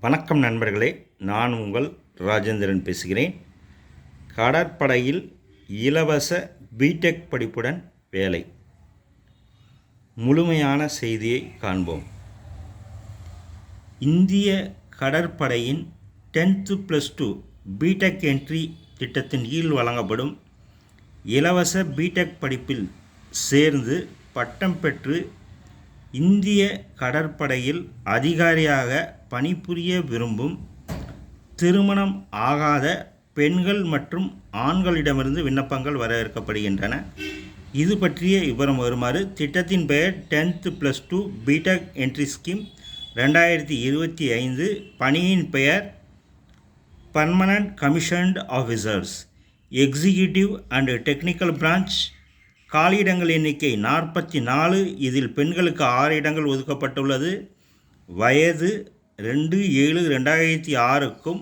வணக்கம் நண்பர்களே, நான் உங்கள் ராஜேந்திரன் பேசுகிறேன். கடற்படையில் இலவச பிடெக் படிப்புடன் வேலை. முழுமையான செய்தியை காண்போம். இந்திய கடற்படையின் 10th+2 பிடெக் என்ட்ரி திட்டத்தின் கீழ் வழங்கப்படும் இலவச பிடெக் படிப்பில் சேர்ந்து பட்டம் பெற்று இந்திய கடற்படையில் அதிகாரியாக பணிபுரிய விரும்பும் திருமணம் ஆகாத பெண்கள் மற்றும் ஆண்களிடமிருந்து விண்ணப்பங்கள் வரவேற்கப்படுகின்றன. இது பற்றிய விவரம் வருமாறு. திட்டத்தின் பெயர் 10th+2 பிடெக் என்ட்ரி ஸ்கீம் 2025. பணியின் பெயர் permanent commissioned officers, executive and technical branch. காலியிடங்கள் எண்ணிக்கை 44. இதில் பெண்களுக்கு 6 இடங்கள் ஒதுக்கப்பட்டுள்ளது. வயது 2/7/2006க்கும்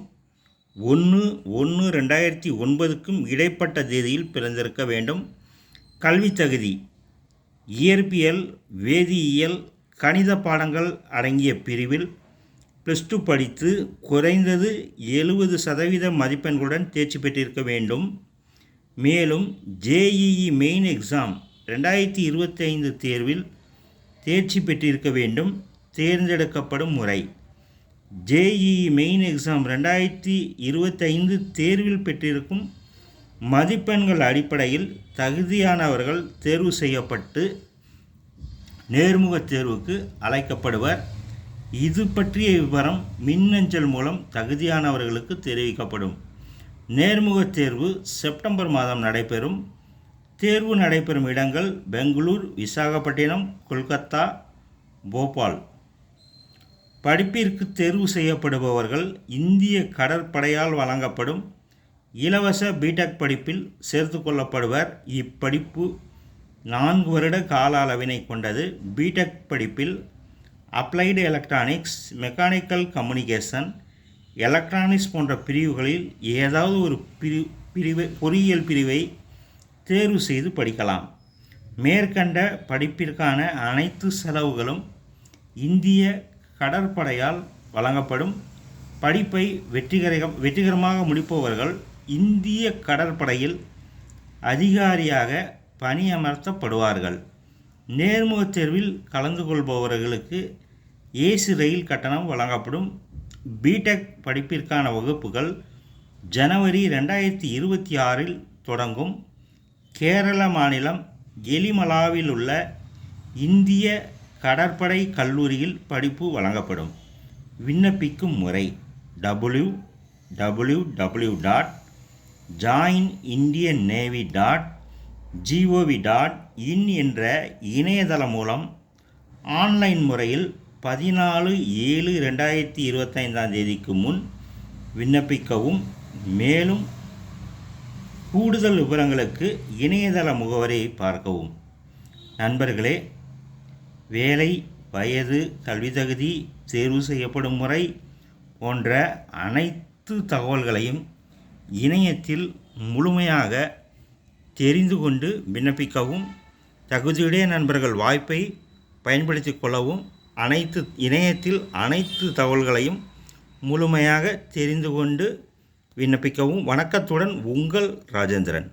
1/1/2009க்கும் இடைப்பட்ட தேதியில் பிறந்திருக்க வேண்டும். கல்வி தகுதி: இயற்பியல், வேதியியல், கணித பாடங்கள் அடங்கிய பிரிவில் +2 படித்து குறைந்தது 70% மதிப்பெண்களுடன் தேர்ச்சி பெற்றிருக்க வேண்டும். மேலும் JEE மெயின் எக்ஸாம் 2025 தேர்வில் தேர்ச்சி பெற்றிருக்க வேண்டும். தேர்ந்தெடுக்கப்படும் முறை: JEE மெயின் எக்ஸாம் 2025 தேர்வில் பெற்றிருக்கும் மதிப்பெண்கள் அடிப்படையில் தகுதியானவர்கள் தேர்வு செய்யப்பட்டு நேர்முகத் தேர்வுக்கு அழைக்கப்படுவர். இது பற்றிய விவரம் மின்னஞ்சல் மூலம் தகுதியானவர்களுக்கு தெரிவிக்கப்படும். நேர்முகத் தேர்வு செப்டம்பர் மாதம் நடைபெறும். தேர்வு நடைபெறும் இடங்கள் பெங்களூர், விசாகப்பட்டினம், கொல்கத்தா, போபால். படிப்பிற்கு தேர்வு செய்யப்படுபவர்கள் இந்திய கடற்படையால் வழங்கப்படும் இலவச பிடெக் படிப்பில் சேர்த்து கொள்ளப்படுவர். இப்படிப்பு 4 வருட கால அளவினை கொண்டது. பிடெக் படிப்பில் applied electronics, mechanical communication, electronics போன்ற பிரிவுகளில் ஏதாவது ஒரு பொறியியல் பிரிவை தேர்வு செய்து படிக்கலாம். மேற்கண்ட படிப்பிற்கான அனைத்து செலவுகளும் இந்திய கடற்படையால் வழங்கப்படும். படிப்பை வெற்றிகரமாக முடிப்பவர்கள் இந்திய கடற்படையில் அதிகாரியாக பணியமர்த்தப்படுவார்கள். நேர்முகத் தேர்வில் கலந்து கொள்பவர்களுக்கு ஏசி ரயில் கட்டணம் வழங்கப்படும். பிடெக் படிப்பிற்கான வகுப்புகள் ஜனவரி 2026 தொடங்கும். கேரள மாநிலம் எலிமலாவில் உள்ள இந்திய கடற்படை கல்லூரியில் படிப்பு வழங்கப்படும். விண்ணப்பிக்கும் முறை: www.joinindiannavy.gov.in என்ற இணையதளம் மூலம் ஆன்லைன் முறையில் 14/7/2025 முன் விண்ணப்பிக்கவும். மேலும் கூடுதல் விவரங்களுக்கு இணையதள முகவரியை பார்க்கவும். நண்பர்களே, வேலை, வயது, கல்வி தகுதி, தேர்வு செய்யப்படும் முறை போன்ற அனைத்து தகவல்களையும் இணையத்தில் முழுமையாக தெரிந்து கொண்டு விண்ணப்பிக்கவும். தகுதியுடைய நண்பர்கள் வாய்ப்பை பயன்படுத்தி கொள்ளவும். இணையத்தில் அனைத்து தகவல்களையும் முழுமையாக தெரிந்து கொண்டு விண்ணப்பிக்கவும். வணக்கத்துடன் உங்கள் ராஜேந்திரன்.